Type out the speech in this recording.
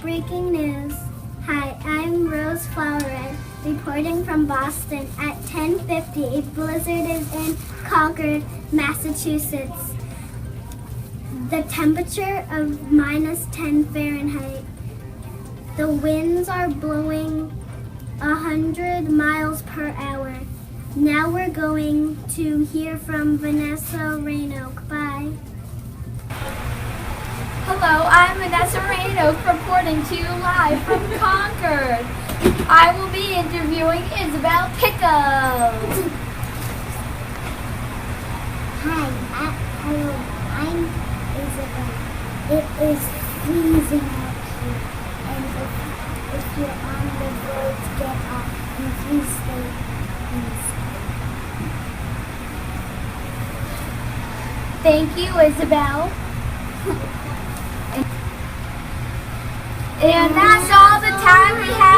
Breaking news. Hi, I'm Rose Flowerhead, reporting from Boston. At 10:50, a blizzard is in Concord, Massachusetts. The temperature of -10 Fahrenheit. The winds are blowing 100 miles per hour. Now we're going to hear from Vanessa Raynoak. Bye. Hello, I'm Vanessa Raynoak reporting to you live from Concord. I will be interviewing Isabel Pickles. Hi, hello, I'm Isabel. It is freezing out here, and if you're on the road, get off and please stay inside. Thank you, Isabel. And that's all the time we have